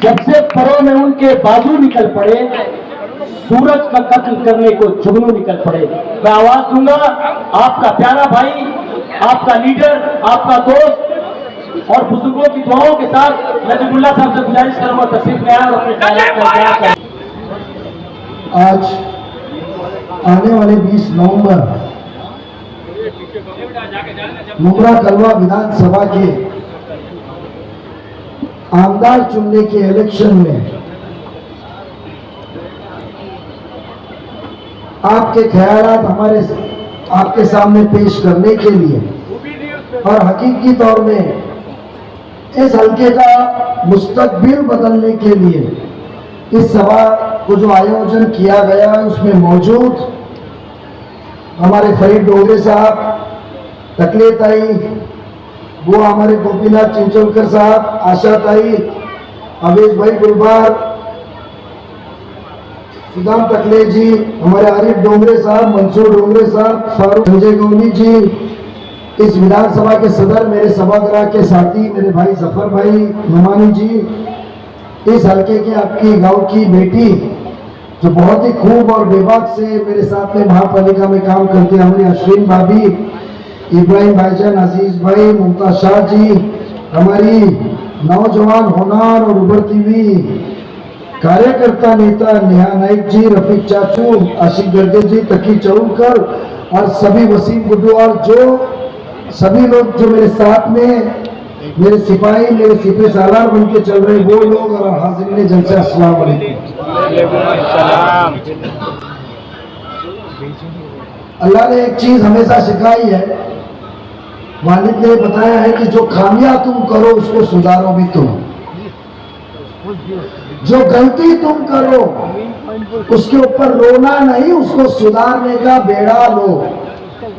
जब से परों में उनके बाजू निकल पड़े, सूरज का कत्ल करने को जुगनू निकल पड़े। मैं आवाज दूंगा, आपका प्यारा भाई, आपका लीडर, आपका दोस्त और बुजुर्गों की दुआओं के साथ नजीबुल्लाह साहब से गुजारिश करूंगा तशरीफ ले आए और अपने ख्यालात का। आज आने वाले 20 नवंबर मुमरा कलवा विधानसभा के आमदार चुनने के इलेक्शन में आपके ख्यालात हमारे आपके सामने पेश करने के लिए और हकीकी तौर में इस हल्के का मुस्तकबिल बदलने के लिए इस सभा को जो आयोजन किया गया उसमें मौजूद हमारे फरीद डोगरे साहब, तकले ताई, वो हमारे गोपीनाथ चिंचोलकर साहब, आशा ताई, अवेश भाई गुलबार, सुदाम तकले जी, हमारे आरिफ डोंगरे साहब, मंसूर डोंगरे साहब, फारूक संजय गौनी जी, इस विधानसभा के सदर, मेरे सभागृह के साथी मेरे भाई जफर भाई नुमानी जी, इस हल्के के आपकी गांव की बेटी जो बहुत ही खूब और बेबाक से मेरे साथ में महापालिका में काम करती है, हमारी अश्विन भाभी, इब्राहिम भाईजान, अजीज भाई, मुमताज शाह जी, हमारी नौजवान होनार और उभरती हुई कार्यकर्ता नेता नेहा नाइक जी, रफीक चाचू, आशिक गर्दे जी, तकी चौलकर और सभी वसीम गुड्डू और जो सभी लोग जो मेरे साथ में मेरे सिपाही, मेरे सिपे सालार बन के चल रहे वो लोग और हाजिरीन जलसे, अस्सलाम वालेकुम। अल्लाह ने एक चीज हमेशा सिखाई है, वालिद ने बताया है कि जो खामियां तुम करो उसको सुधारो भी तुम, जो गलती तुम करो उसके ऊपर रोना नहीं, उसको सुधारने का बेड़ा लो।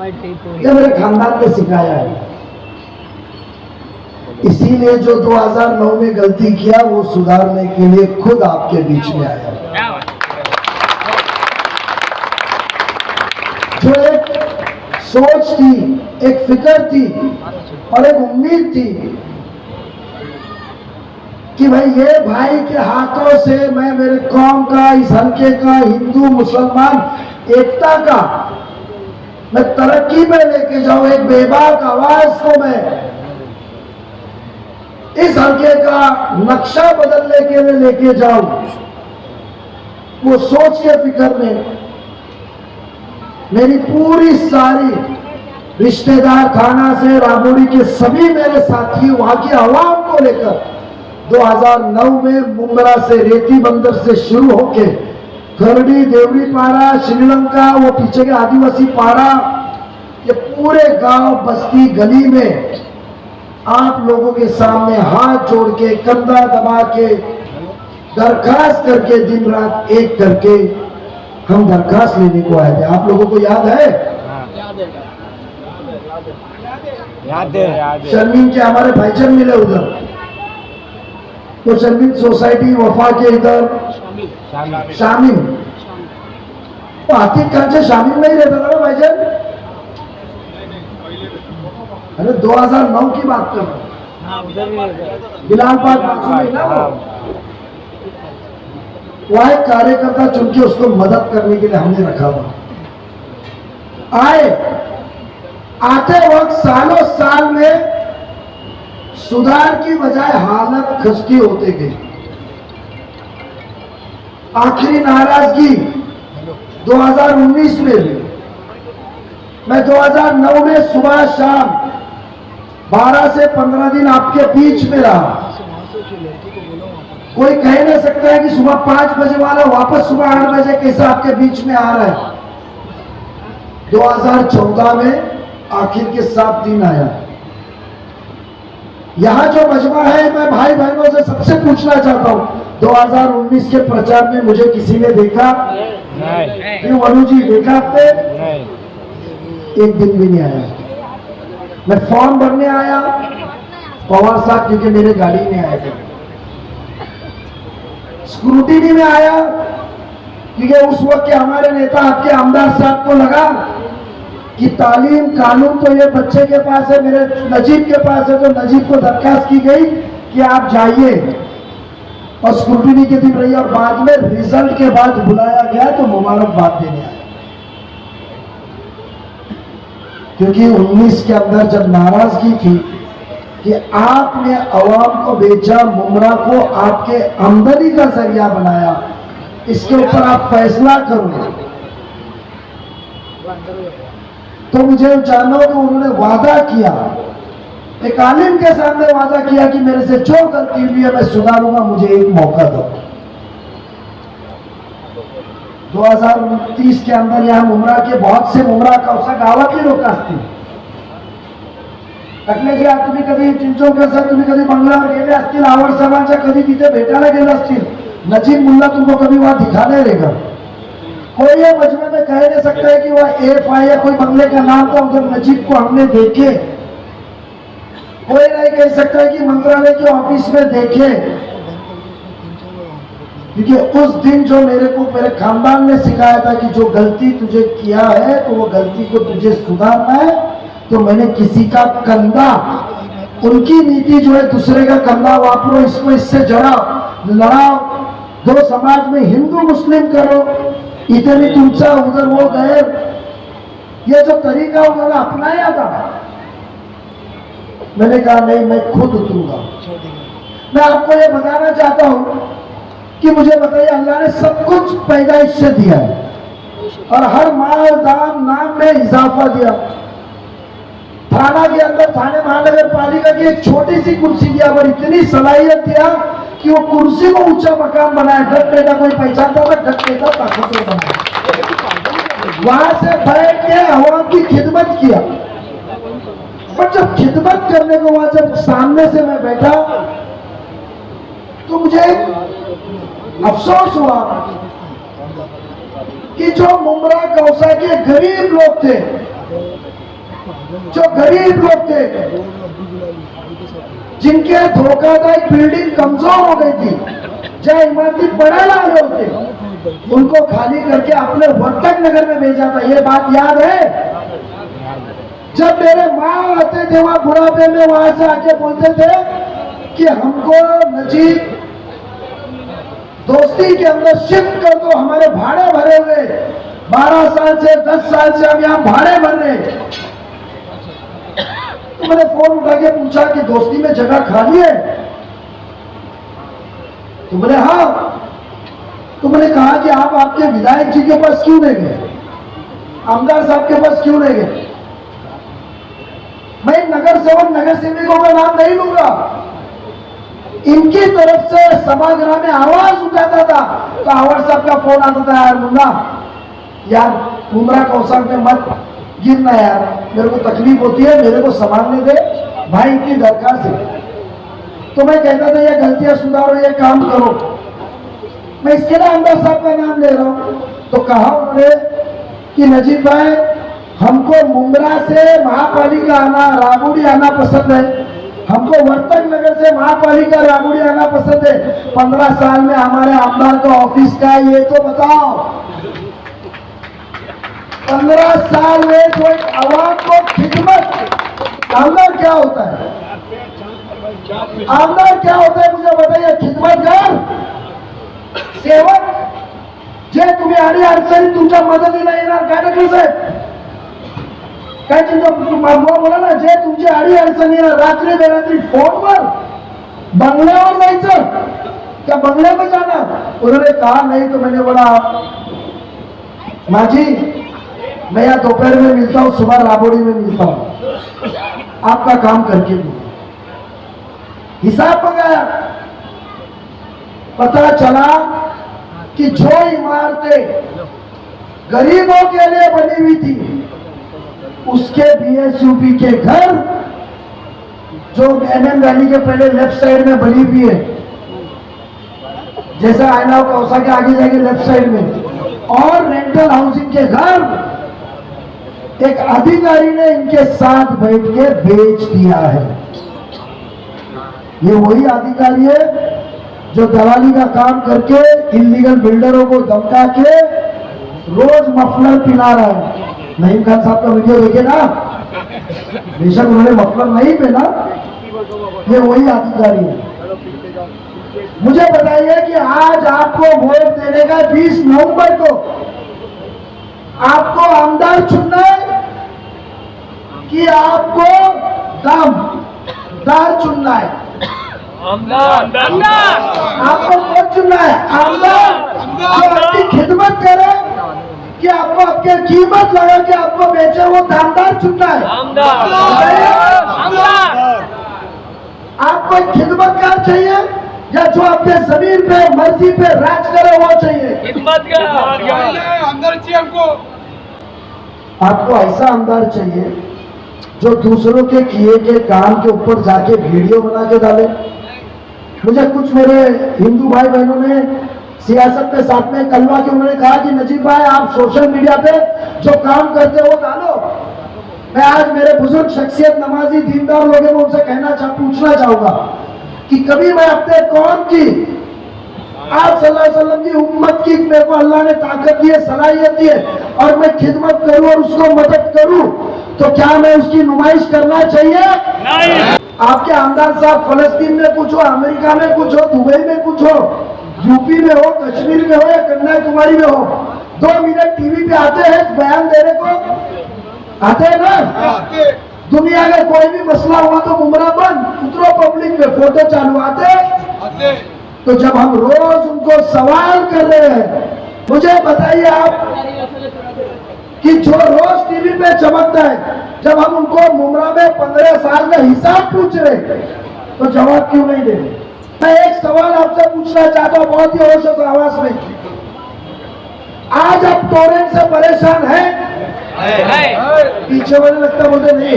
ये मेरे खानदान ने सिखाया है। इसीलिए जो 2009 में गलती किया वो सुधारने के लिए खुद आपके बीच में आया। जो एक सोच थी, एक फिक्र थी और एक उम्मीद थी कि भाई ये भाई के हाथों से मैं मेरे कौम का, इस हल्के का, हिंदू मुसलमान एकता का मैं तरक्की में लेके जाऊं, एक बेबाक आवाज को मैं इस हल्के का नक्शा बदलने के लिए लेके जाऊं, वो सोच के फिक्र में मेरी पूरी सारी रिश्तेदार थाना से राबोड़ी के सभी मेरे साथी वहां की आवाम को लेकर 2009 में मुमरा से रेती बंदर से शुरू होके खरड़ी, देवरी पारा, श्रीलंका, वो पीछे के आदिवासी पारा, ये पूरे गांव, बस्ती, गली में आप लोगों के सामने हाथ जोड़ के, कंधा दबा के, दरखास्त करके, दिन रात एक करके हम दरखास्त लेने को आए थे। आप लोगों को याद है? याद है। शर्मीन के हमारे भाईजान मिले उधर, तो शर्मीन सोसाइटी वफा के इधर शामिल, तो आतिक खान से शामिल में ही रहता था ना भाईजान। अरे 2009 की बात कर रहा हूँ, बिलाल पाक मासूम ना वो एक कार्यकर्ता चुन के उसको मदद करने के लिए हमने रखा था। आते वक्त सालों साल में सुधार की बजाय हालत खस्ती होते गई। आखिरी नाराजगी 2019 में भी, मैं 2009 में सुबह शाम 12 से 15 दिन आपके बीच में रहा। कोई कह नहीं सकता है कि सुबह 5 बजे वाला वापस सुबह 8 बजे कैसे आपके बीच में आ रहा है। 2014 में आखिर के 7 दिन आया। यहाँ जो मजमा है, मैं भाई बहनों से सबसे पूछना चाहता हूँ, 2019 के प्रचार में मुझे किसी ने देखा? नहीं। वनु जी देखा आपने? एक दिन भी नहीं आया। मैं फॉर्म भरने आया, पवार साहब क्योंकि मेरे गाड़ी में आए थे। स्क्रूटिनी में आया क्योंकि उस वक्त के हमारे नेता आपके आमदार साहब को लगा कि तालीम कानून तो ये बच्चे के पास है, मेरे नजीब के पास है, तो नजीब को दरखास्त की गई कि आप जाइए। और स्क्रूटिनी के दिन रही, और बाद में रिजल्ट के बाद बुलाया गया तो मुबारकबाद देने आए। क्योंकि 19 के अंदर जब नाराजगी थी कि आपने अवाम को बेचा, मुमरा को आपके आमदनी का जरिया बनाया, इसके ऊपर आप फैसला करो, तो मुझे जानो कि उन्होंने वादा किया, एक आलिम के सामने वादा किया कि मेरे से जो गलती हुई है मैं सुधारूंगा, मुझे एक मौका दो। 2029 के अंदर यहाँ मुमरा के बहुत से मुमरा कौसा गावातली लोक असतील, टाकले जे तुम्ही कधी चिंचोळकर तुम्ही कधी बंगल्यावर गेले असतील, आवड साहेबांच्या कधी तिथे भेटायला गेले असतील, नजीब मुल्ला तुमको कभी वहां दिखाने रहेगा। कोई ये मजमे में कह नहीं सकता है कि वह AFI या कोई बंगले का नाम था, उधर नजीब को हमने देखे। कोई नहीं कह सकता है कि मंत्रालय के ऑफिस में देखे, क्योंकि उस दिन जो मेरे को मेरे खानदान ने सिखाया था कि जो गलती तुझे किया है तो वो गलती को तुझे सुधारना है, तो मैंने किसी का कंधा, उनकी नीति जो है दूसरे का कंधा वापरो, इसको इससे जड़ाओ, लड़ाओ, दो समाज में हिंदू मुस्लिम करो, इधर भी तुमचा उधर वो गए, ये जो तरीका उन्होंने अपनाया था, मैंने कहा नहीं, मैं खुद उतरूंगा। मैं आपको ये बताना चाहता हूं कि मुझे बताइए, अल्लाह ने सब कुछ पैदाइश से दिया है और हर माल दाम नाम में इजाफा दिया। थाना के अंदर थाने महानगर पालिका की एक छोटी सी कुर्सी दिया, पर इतनी सलाहियत दिया कि वो कुर्सी को ऊंचा मकान बनाया। डट्टे का कोई पहचानता था, डट्टे का ताकतवर बनाया, वहां से बैठ के अवाम की खिदमत किया। पर जब खिदमत करने को वहां जब सामने से मैं बैठा तो मुझे अफसोस हुआ कि जो मुमरा कौसा के गरीब लोग थे, जो गरीब लोग थे, जिनके धोखादायक बिल्डिंग कमजोर हो गई थी, जहाँ इमारती पढ़ाने वाले होते, उनको खाली करके अपने वर्तक नगर में भेजा था। ये बात याद है? जब मेरे माँ आते थे वहां बुढ़ापे में, वहां से आके बोलते थे कि हमको नजीब दोस्ती के अंदर शिफ्ट कर दो, हमारे भाड़े भरे हुए 12 साल से 10 साल से हम यहाँ भाड़े भर रहे। तो मैंने फोन उठा के पूछा कि दोस्ती में जगह खाली है? तो बोले हाँ। तो मैंने कहा कि आप आपके विधायक जी के पास क्यों नहीं गए, आमदार साहब के पास क्यों नहीं गए? मैं नगर सेवक नगर सेविकों का नाम नहीं लूंगा, इनकी तरफ से सभागृह में आवाज उठाता था तो आवाज साहब का फोन आता था, यार मुन्ना, यार मुमरा कौसा में मत गिरना यार, मेरे को तकलीफ होती है, मेरे को संभालने दे भाई की दरखास्त है। तो मैं कहता था ये गलतियां सुधारो, ये काम करो। मैं इसके लिए आमदार साहब का नाम ले रहा हूं। तो कहा उन्होंने कि नजीब भाई, हमको मुमरा से महापालिका आना, राबुड़ी आना पसंद है, हमको वर्तक नगर से महापालिका राबुड़ी आना पसंद है। 15 साल में हमारे आमदार का ऑफिस का है ये तो बताओ। 15 साल में जो एक आवाम को खिदमत, आमदार क्या होता है? आमदार क्या होता है मुझे बताइए? खिदमतगार, सेवक, जे तुम्ही आडी अडचणी तुमच्या मदतीला येणार काय टाकलं साहेब? काय बोला ना, जे तुमची आडी अडचणी रात्री बेरात्री फोनवर बंगल्यावर जायचं, क्या बंगले में जाना? उन्होंने कहा नहीं। तो मैंने बोला माँ जी, मैं यहाँ दोपहर में मिलता हूँ, सुबह राबोड़ी में मिलता हूँ, आपका काम करके दूँ। हिसाब मंगाया, पता चला कि जो इमारतें गरीबों के लिए बनी हुई थी, उसके BSUP के घर जो MM वैली के पहले लेफ्ट साइड में बनी हुई है, जैसा आईना कौसा के आगे जाके लेफ्ट साइड में, और रेंटल हाउसिंग के घर एक अधिकारी ने इनके साथ बैठ के बेच दिया है। ये वही अधिकारी है जो दलाली का काम करके इलीगल बिल्डरों को धमका के रोज मफलर पिला रहा है। नईम खान साहब का वीडियो देखे ना, बेशक उन्होंने मफलर नहीं पहना, ये वही अधिकारी है। मुझे बताइए कि आज आपको वोट देने का 20 नवंबर को आपको आमदार चुनना है कि आपको दामदार चुनना है? आपको कौन चुनना है? आमदार जो आपकी खिदमत करे, कि आपको आपके कीमत लगा के आपको बेचे, वो दामदार चुनना है? आपको एक खिदमतकार चाहिए या जो आपके जमीन पे मर्जी पे राज करे वो चाहिए? आमदार चाहिए हमको। आपको ऐसा आमदार चाहिए जो दूसरों के किए के काम के ऊपर जाके वीडियो बना के डाले। मुझे कुछ मेरे हिंदू भाई बहनों ने सियासत के साथ में कलवा के उन्होंने कहा कि नजीब भाई आप सोशल मीडिया पे जो काम करते हो डालो। मैं आज मेरे बुजुर्ग शख्सियत नमाजी दीनदार लोगों में उनसे पूछना चाहूंगा कि कभी मैं अपने कौम की, आप सल्लल्लाहु अलैहि वसल्लम की उम्मत की मेरे को अल्लाह ने ताकत दी है, सलाहियत दी है और मैं खिदमत करूं और उसको मदद करूं, तो क्या मैं उसकी नुमाइश करना चाहिए? नहीं। आपके आमदार साहब फलस्तीन में कुछ हो, अमेरिका में कुछ हो, दुबई में कुछ हो, यूपी में हो, कश्मीर में हो या कन्याकुमारी में हो, 2 मिनट टीवी पे आते हैं बयान देने को, आते हैं ना? दुनिया का कोई भी मसला हुआ तो मुमरा बंद, उतरो पब्लिक में, फोटो चालू, आते। तो जब हम रोज उनको सवाल कर रहे हैं, मुझे बताइए आप कि जो रोज टीवी पे चमकता है, जब हम उनको मुमरा में 15 साल का हिसाब पूछ रहे तो जवाब क्यों नहीं दे रहे? मैं एक सवाल आपसे पूछना चाहता हूँ बहुत ही होश और आवाज में, आज आप टोरेंट से परेशान हैं? पीछे वाले लगता बोलते नहीं।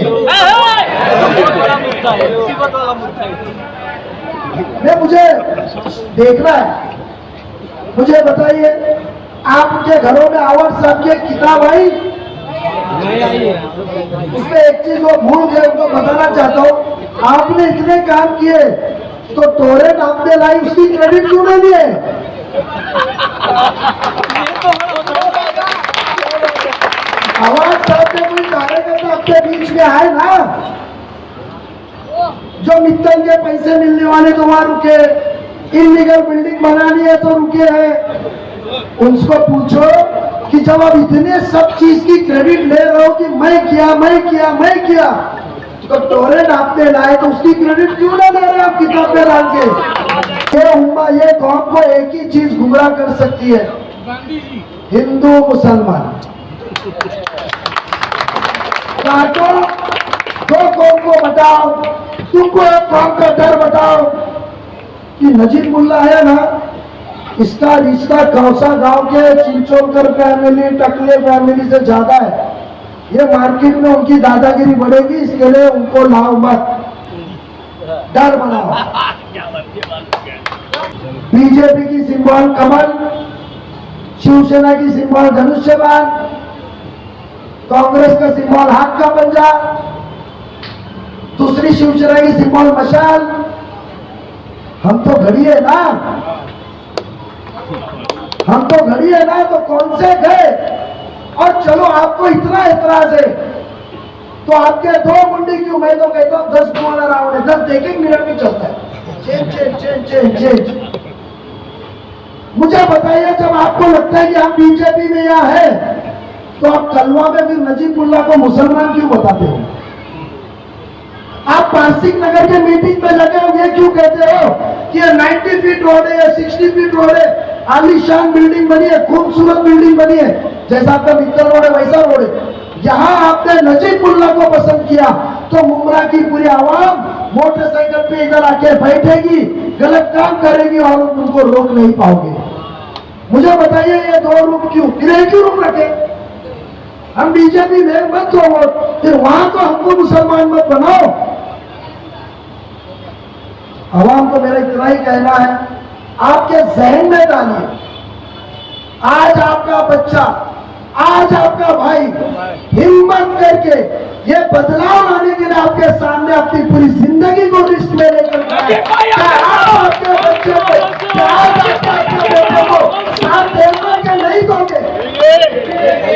नहीं, मुझे देखना है। मुझे बताइए आपके घरों में आवाज साहब की किताब आई? उसमें एक चीज वो भूल गए, उनको बताना चाहता हूँ, आपने इतने काम किए तो टोरेंट आपने लाई, उसकी क्रेडिट क्यों नहीं दिए? आवाज साहब ने कोई कार्यकर्ता आपके बीच में आए ना, जो मित्तल के पैसे मिलने वाले तो वहां रुके, इलीगल बिल्डिंग बनानी है तो रुके हैं, उनको पूछो कि जब आप इतने सब चीज की क्रेडिट ले रहे हो कि मैं किया, तो टोरेंट आपने लाए तो उसकी क्रेडिट क्यों ना ले रहे आप किताब में डाल के? ये कौम को एक ही चीज गुमराह कर सकती है, हिंदू मुसलमान। काटो, दो कौम को बताओ, तुमको एक कौम का डर बताओ कि नजीब मुल्ला है ना, इसका रिश्ता कौसा गांव के चिंचोलकर फैमिली, टकले फैमिली से ज्यादा है। ये मार्केट में उनकी दादागिरी बढ़ेगी, इसके लिए उनको लाओ मत, डर बनाओ। बीजेपी की सिंबल कमल, शिवसेना की सिंबल धनुष्यबाण, कांग्रेस का सिंबल हाथ का पंजा, दूसरी शिवसेना की सिंबल मशाल। हम तो घड़ी है ना, तो कौन से गए? और चलो आपको इतना एतराज है तो आपके 2 मुंडी क्यों? मैं तो कहता हूँ 10 कुआं राउंड है, 10 एक मिनट में चलता है। चेंज। मुझे बताइए जब आपको लगता है कि आप बीजेपी में या है, तो आप कलवा में फिर नजीब मुल्ला को मुसलमान क्यों बताते हो? आप पारसिक नगर के मीटिंग में लगे हो, ये क्यों कहते हो कि ये 90 फीट रोड है या 60 फीट रोड है, आलीशान बिल्डिंग बनी है, खूबसूरत बिल्डिंग बनी है, जैसा आपका मित्तल रोड है वैसा रोड है। यहाँ आपने नजीब मुल्ला को पसंद किया तो मुमरा की पूरी आवाम मोटरसाइकिल पे इधर आके बैठेगी, गलत काम करेगी और उनको रोक नहीं पाओगे। मुझे बताइए ये 2 रूप क्यों, क्यों रूप रखे? हम बीजेपी में मत हो, फिर वहां तो हमको मुसलमान मत बनाओ। आवाम को मेरा इतना ही कहना है, आपके जहन में डालिए, आज आपका बच्चा, आज आपका भाई हिम्मत करके ये बदलाव लाने के लिए आपके सामने अपनी पूरी जिंदगी को रिस्क में लेकर आपके बच्चे को, आज आपके बेटे को आप देना के नहीं दोगे?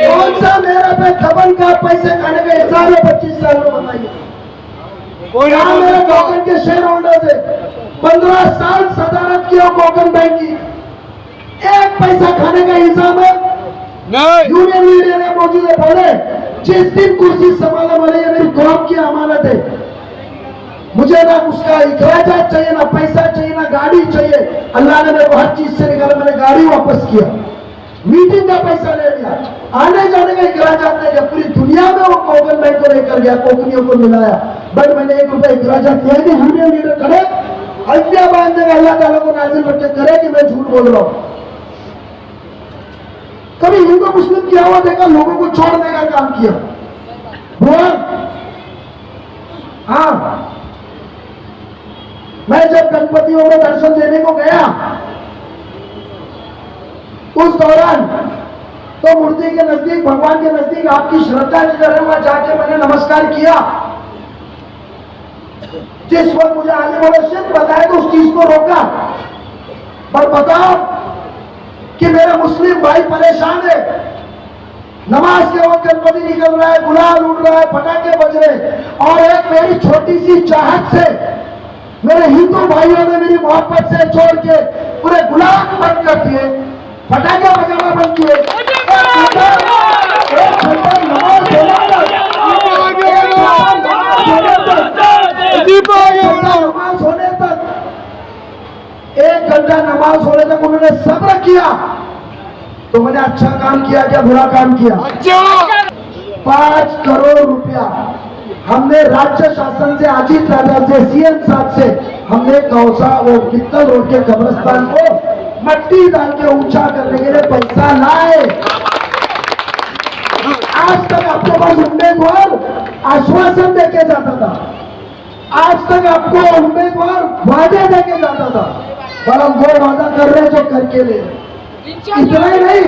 कौन सा मेरे पे खबन का पैसे खाने का हिसाब है? 25 साल में बताइए। मेरे गवर्नमेंट के शेयर होल्डर थे, 15 साल सदारत की हो कोकन बैंक की, एक पैसा खाने का इल्जाम है। नहीं यूनियन लीडर ने मोदी ने बोले जिस दिन कुर्सी संभाला बोले ये मेरी कौम की अमानत है, मुझे ना उसका इखराजात चाहिए, ना पैसा चाहिए, ना गाड़ी चाहिए। अल्लाह ने मेरे को हर चीज से निकाला, मैंने गाड़ी वापस किया, मीटिंग का पैसा ले लिया, आने जाने का इखराजात नहीं दिया। पूरी दुनिया में वो कोकन बैंक को लेकर गया, कोकनियों को मिलाया, बट मैंने 1 रुपया इखराजात दिया नहीं। यूनियन लीडर खड़े अल्फिया बांधने का अल्लाह ताला को नाजिल करके करे कि मैं झूठ बोल रहा हूं। कभी हिंदू मुस्लिम क्या हुआ देखा, लोगों को छोड़ने का काम किया। हुआ हाँ, मैं जब गणपतियों में दर्शन देने को गया उस दौरान तो मूर्ति के नजदीक, भगवान के नजदीक आपकी श्रद्धा जिधर है वहां जाके मैंने नमस्कार किया। जिस वक्त मुझे आगे वाले सिर्फ बताया तो उस चीज को रोका। पर बताओ कि मेरा मुस्लिम भाई परेशान है, नमाज के वक्त गणपति निकल रहा है, गुलाल उड़ रहा है, पटाखे बज रहे, और एक मेरी छोटी सी चाहत से मेरे हिंदू भाइयों ने मेरी मोहब्बत से छोड़ के पूरे गुलाल बंद कर दिए, पटाखे बजाना बंद किए। नमाज होने तक 1 घंटा नमाज होने तक उन्होंने सब्र किया। तो मैंने अच्छा काम किया क्या बुरा काम किया? अच्छा 5 करोड़ रुपया हमने राज्य शासन से, अजीत राजा से, सीएम साहब से हमने कौसा वो मित्तल रोड के कब्रिस्तान को मट्टी डाल के ऊंचा करने के लिए पैसा लाए। आज तक आपके पास उम्मीदवार आश्वासन देके जाता था, आज तक आपको उम्मीदवार वादे देके जाता था, पर हम वो वादा कर रहे हैं जो करके ले। इतना ही नहीं,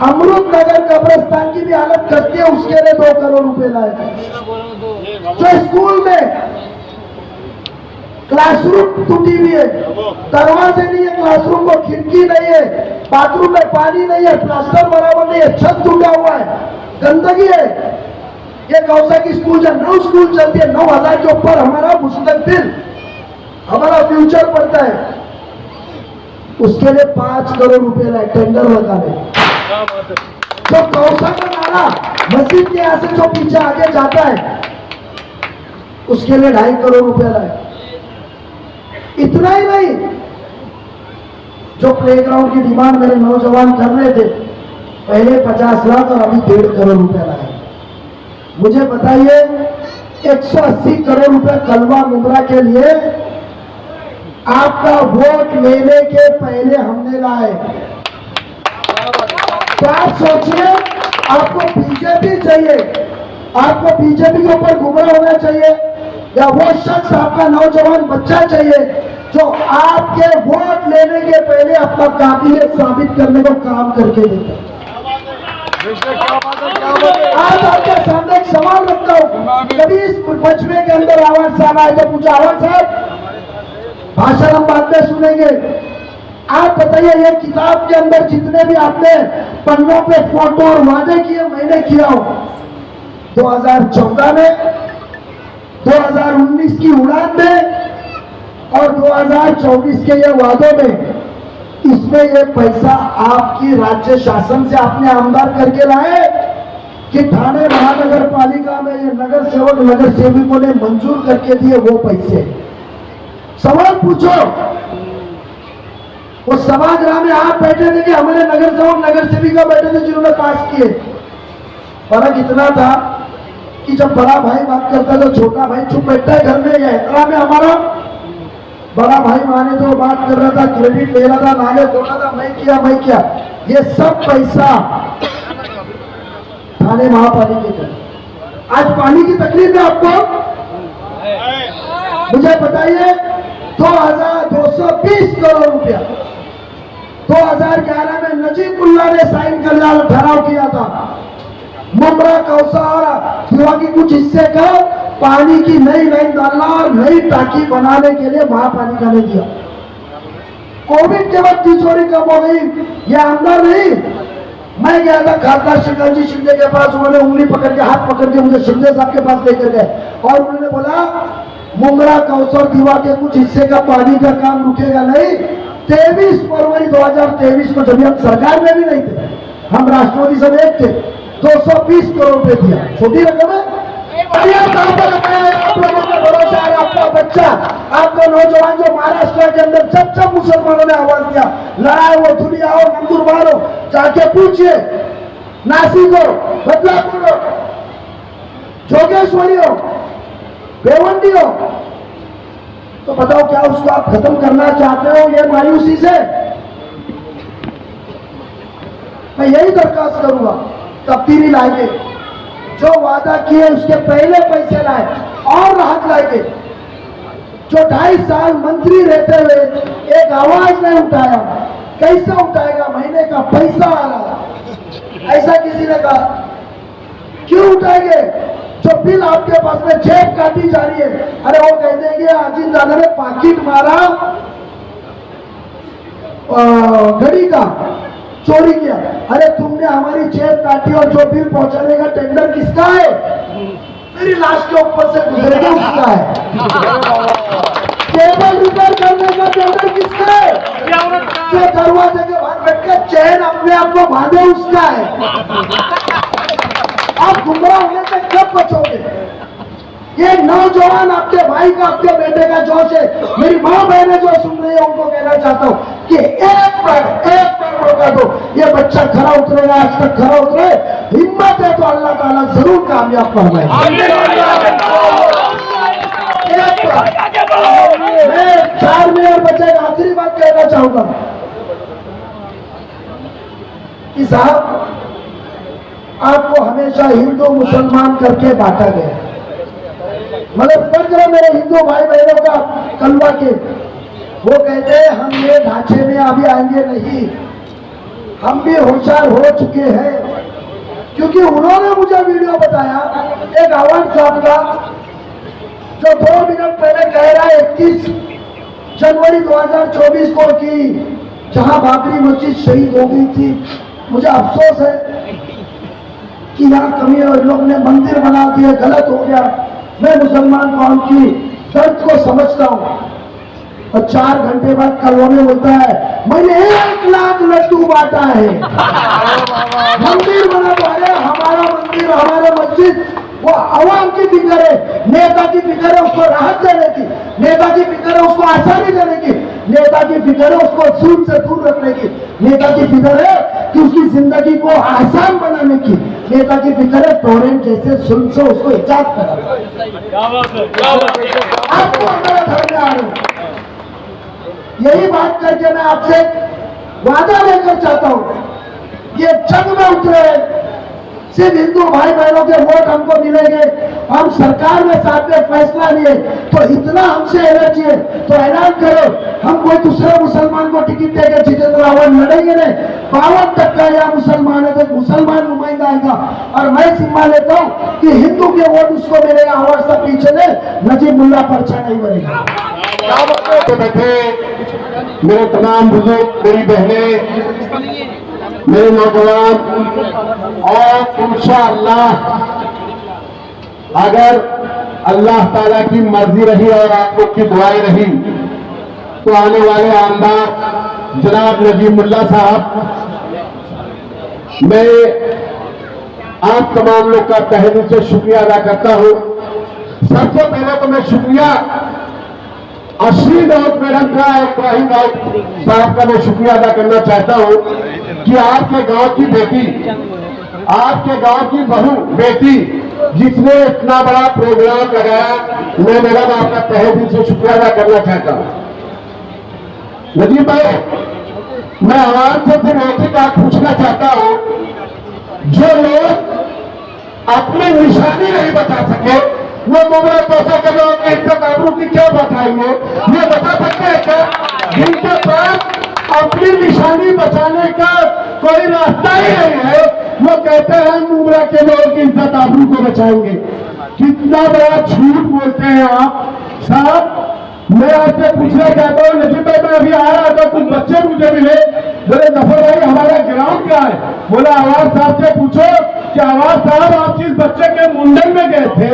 अमृत नगर कब्रिस्तान की भी हालत करती है, उसके लिए 2 करोड़ रुपए लाए। जो स्कूल में क्लासरूम टूटी हुई है, दरवाजे नहीं है क्लासरूम को, खिड़की नहीं है, बाथरूम में पानी नहीं है, प्लास्टर बराबर नहीं है, छत टूटा हुआ है, गंदगी है। ये कौसा की स्कूल जब 9 स्कूल चलती है, 9,000 के ऊपर हमारा मुस्तकबिल, हमारा फ्यूचर पड़ता है, उसके लिए 5 करोड़ रुपए लाए, टेंडर लगाने। जो कौसा का नाला मस्जिद के यहाँ से जो पीछे आगे जाता है उसके लिए 2.5 करोड़ रुपए लाए। इतना ही नहीं, जो प्लेग्राउंड की डिमांड मेरे नौजवान कर रहे थे, पहले 50 लाख और अभी 1.5 करोड़ रुपए लाए। मुझे बताइए 180 करोड़ रुपए कलवा मुमरा के लिए आपका वोट लेने के पहले हमने लाए। तो आप सोचिए, आपको बीजेपी चाहिए, आपको बीजेपी के ऊपर गुमराह होना चाहिए, या वो शख्स आपका नौजवान बच्चा चाहिए जो आपके वोट लेने के पहले अपना काबिलियत साबित करने को काम करके देता है। आज आपके सामने एक सवाल रखता हूँ, कभी इस मजमे के अंदर आवाज साहब आए तो पूछा, आवाज साहब भाषण हम बाद में सुनेंगे, आप बताइए ये किताब के अंदर जितने भी आपने पन्नों पे फोटो और वादे किए, मैंने किया हो 2014 में, 2019 की उड़ान में और 2024 के ये वादों में, इसमें ये पैसा आपकी राज्य शासन से आपने आमदार करके लाए कि ठाणे महानगर पालिका में ये नगर सेवक नगर सेविकों ने मंजूर करके दिए वो पैसे? सवाल पूछो, वो सभागृह में आप बैठे थे कि हमारे नगर सेवक नगर सेविका बैठे थे जिन्होंने पास किए? फर्क इतना था कि जब बड़ा भाई बात करता है तो छोटा भाई चुप बैठता है घर में। यह एहतराम है हमारा। बड़ा भाई माने तो बात कर रहा था, क्रेडिट ले रहा था, नाले बोल रहा था, मैं किया। ये सब पैसा थाने महापालिका का। आज पानी की तकलीफ है आपको? मुझे बताइए, 2220 करोड़ रुपया 2011 में नजीबुल्ला ने साइन कर ठहराव किया था। मुमरा, कौसा और दिवा की कुछ हिस्से का पानी की नई लाइन डालना और नई टाकी बनाने के लिए महापालिका ने दिया। कोविड के वक्त तिजोरी कम हो गई, ये आमदार नहीं। मैं गया था खासदार शिवराज जी शिंदे के पास, उन्होंने उंगली पकड़ के, हाथ पकड़ के मुझे शिंदे साहब के पास लेकर गए और उन्होंने बोला मुंगरा कौसर दीवा के कुछ हिस्से का पानी का काम रुकेगा नहीं। 23 फरवरी 2023 को जब हम सरकार में भी नहीं थे, हम राष्ट्रपति सब एक थे, 220 करोड़ रुपए दिया। छोटी रकम है। आप लोगों का भरोसा है, आपका बच्चा, आपका नौजवान जो महाराष्ट्र के अंदर जब मुसलमानों ने आवाज दिया, लड़ाई हो, दुनिया हो, नंदुरबार हो, जाके पूछिए, नासिक हो, बदलापुर हो, जोगेश्वरी हो, बेवंडी हो, तो बताओ क्या उसको आप खत्म करना चाहते हो ये मायूसी से? मैं यही दरखास्त करूंगा, तब्दीली लाएंगे, जो वादा किए उसके पहले पैसे लाए और राहत लाएंगे। जो 2.5 साल मंत्री रहते हुए एक आवाज नहीं उठाया, कैसे उठाएगा? महीने का पैसा आ रहा, ऐसा किसी ने कहा? क्यों उठाएंगे? जो बिल आपके पास में जेब काटी जा रही है, अरे वो कह देंगे अजीत दादा ने पाकिट मारा, घड़ी का चोरी किया। अरे तुमने हमारी जेब काटी और जो बिल पहुंचाने का टेंडर किसका है? मेरी लाश के ऊपर से गुजरेगा उसका है। केबल रिपेयर करने का टेंडर किसका है? जो दरवाजे के बाहर बैठ के चैन अपने आप को बांधे उसका है। आप गुमराह होने से कब बचोगे? ये नौजवान आपके भाई का, आपके बेटे का जोश है। मेरी माँ बहनें जो सुन रही है उनको कहना चाहता हूँ कि एक बार मौका दो, ये बच्चा खरा उतरेगा। आज तक खरा उतरे, हिम्मत है तो अल्लाह ताला जरूर कामयाब फरमाए। मैं 4 मिनट बचे, आखिरी बात कहना चाहूंगा कि साहब, आपको हमेशा हिंदू मुसलमान करके बांटा गया, मगर फर्क मेरे हिंदू भाई बहनों का कलवा के, वो कहते हैं हम ये ढांचे में अभी आएंगे नहीं, हम भी होशियार हो चुके हैं। क्योंकि उन्होंने मुझे वीडियो बताया एक आवाज साहब का, जो 2 मिनट पहले कह रहा है 21 जनवरी 2024 को कि जहां बाबरी मस्जिद शहीद हो गई थी, मुझे अफसोस है कि यहाँ कमी है, लोग ने मंदिर बना दिए, गलत हो गया। मैं मुसलमान कौम की दर्द को समझता हूँ। और 4 घंटे बाद कलवा बोलता है मैंने 1 लाख लड्डू बांटा है। मंदिर बना तो है, हमारा मंदिर, हमारा मस्जिद, वो अवाम की फिक्र है, नेता की फिक्र है उसको राहत देने की, नेता की फिक्र है उसको आसानी देने की, नेता की फिक्र है उसको जुल्म से दूर रखने की, नेता की फिक्र है कि उसकी जिंदगी को आसान बनाने की, नेता की फिक्र है टोरेंट जैसे जुल्म से उसको इजाद कराने। आपको हमारे घर में आ रहे हैं, यही बात करके मैं आपसे वादा लेकर चाहता हूं, ये जंग में उतरे सिर्फ हिंदू भाई बहनों के वोट हमको मिलेंगे, हम सरकार में साथ में फैसला लिए तो इतना हमसे एनर्जी है तो ऐलान करो, हम कोई दूसरे मुसलमान को टिकट देकर जितेंद्र आवाज लड़ेंगे नहीं। 52% या मुसलमान है तो मुसलमान नुमाइंदा आएगा। और मैं जिम्मा लेता हूँ कि हिंदू के वोट उसको मिलेगा, आवाज से पीछे ने नजीब मुल्ला पर्चा नहीं बनेगा। तो बैठे मेरे तमाम बुजुर्ग, मेरी बहनें, मेरे नौजवान, और इंशाअल्लाह अगर अल्लाह ताला की मर्जी रही और आप लोग की दुआएं रही तो आने वाले आमदार जनाब नजीब मुल्ला साहब, मैं आप तमाम लोग का तहे दिल से शुक्रिया अदा करता हूं। सबसे पहले तो मैं शुक्रिया असली दाऊद मैडम का, इब्राहिम दाऊद साहब का मैं शुक्रिया अदा करना चाहता हूं कि आपके गांव की बेटी, आपके गांव की बहू बेटी जिसने इतना बड़ा प्रोग्राम लगाया, मैं मैडम आपका तहे दिल से शुक्रिया अदा करना चाहता हूं। नजीब भाई, मैं आवाज से फिर एक बात पूछना चाहता हूं, जो लोग अपनी निशानी नहीं बता सके वो मुगरा पैसा के लोग इंतजामों की क्या बताएंगे? ये बता सकते हैं क्या? जिनके पास अपनी निशानी बचाने का कोई रास्ता ही नहीं है, वो कहते हैं मुगरा के लोग इज्जत आबरू को बचाएंगे। कितना बड़ा झूठ बोलते हैं आप साहब। मैं आपसे पूछना चाहता हूँ, नजीब भाई, मैं अभी आ रहा था, कुछ बच्चे मुझे मिले, बोले जफर भाई हमारा ग्राउंड क्या है? बोला आवाज साहब से पूछो, कि आवाज साहब आप जिस बच्चे के मुंडन में गए थे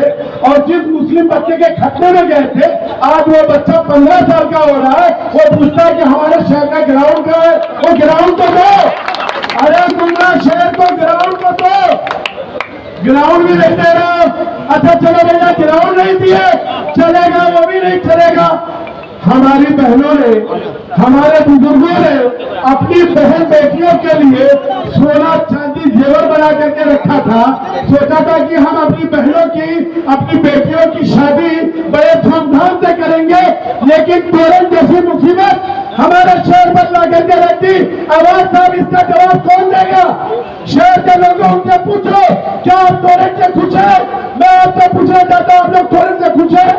और जिस मुस्लिम बच्चे के खतने में गए थे, आज वो बच्चा 15 साल का हो रहा है, वो पूछता है कि हमारे शहर का ग्राउंड कहाँ है? वो ग्राउंड तो दो। अरे गुमरा शहर को ग्राउंड को दो, ग्राउंड भी नहीं दे रहा। अच्छा चलो भैया, ग्राउंड नहीं दिए चलेगा, वो भी नहीं चलेगा। हमारी बहनों ने, हमारे बुजुर्गों ने अपनी बहन बेटियों के लिए सोना चांदी जेवर बना करके रखा था। सोचा था कि हम अपनी बहनों की, अपनी बेटियों की शादी बड़े धूमधाम से करेंगे, लेकिन तोरण जैसी मुसीबत हमारे शहर पर ला करके रख दी। आवाज साहब, इसका जवाब कौन देगा? शहर के लोगों उनसे पूछो, क्या आप तोरण से खुश है? मैं आपसे पूछना चाहता हूं, आप लोग तोरण से खुश है?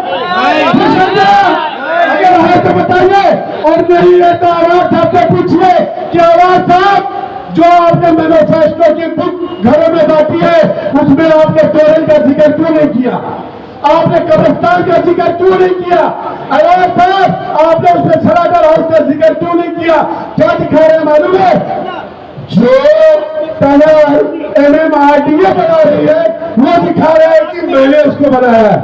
अगर है तो बताइए, और नहीं है तो आवाज साहब से पूछिए कि आवाज साहब, जो आपने मैनिफेस्टो की बुक घरों में बांटी है, उसमें आपने तोरण का जिक्र क्यों नहीं किया? आपने कब्रिस्तान का जिक्र क्यों नहीं किया? आवाज साहब, आपने उसमें सरागर हाउस का जिक्र क्यों नहीं किया? क्या दिखा रहे हैं मालूम है? जो MMRDA बना रही है, वो दिखा रहा है कि मैंने उसको बनाया है।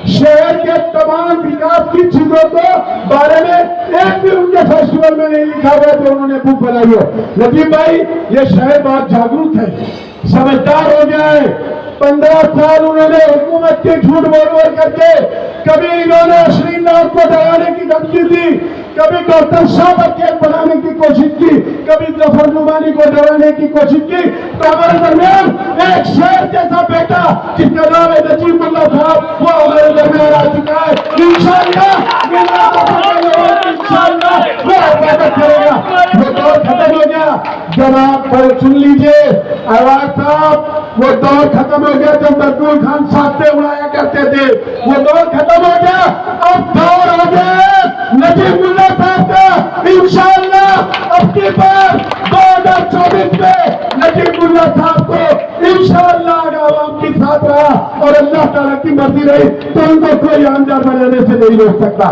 शहर के तमाम विकास की चीजों को बारे में एक भी उनके फेस्टिवल में नहीं लिखा हुआ तो उन्होंने बुक बनाई हो। लतीफ भाई, ये शहर बहुत जागरूक है, समझदार हो गया है। 15 साल उन्होंने हुकूमत के झूठ बोल करके, कभी इन्होंने श्रीनाथ को डराने की धमकी दी, कभी डॉक्टर शाह बखेर बनाने की कोशिश की, कभी जफर नुमानी को डराने की कोशिश की। तो हमारे दरमियान एक शहर जैसा बेटा जिसका नाम है नजीमुल्लाह साहब, वो हमारे दरमियान आ चुका है। इंशाअल्लाह वो हिफाजत करेगा। वो दौर खत्म हो गया। जब आप सुन लीजिए आवाज साहब, वो दौर खत्म हो गया जब मजदूर खान साथ उड़ाया करते थे, वो दौर खत्म हो गया। अब दौर हो गया नजीमुल्लाह साहब का। इंशाअल्लाह अब की बार 2024 में नजीमुल्लाह साहब को इंशाअल्लाह आवाम के साथ रहा और अल्लाह ताला की मर्जी रही तो उनको कोई आमदार बनाने से नहीं रोक सकता।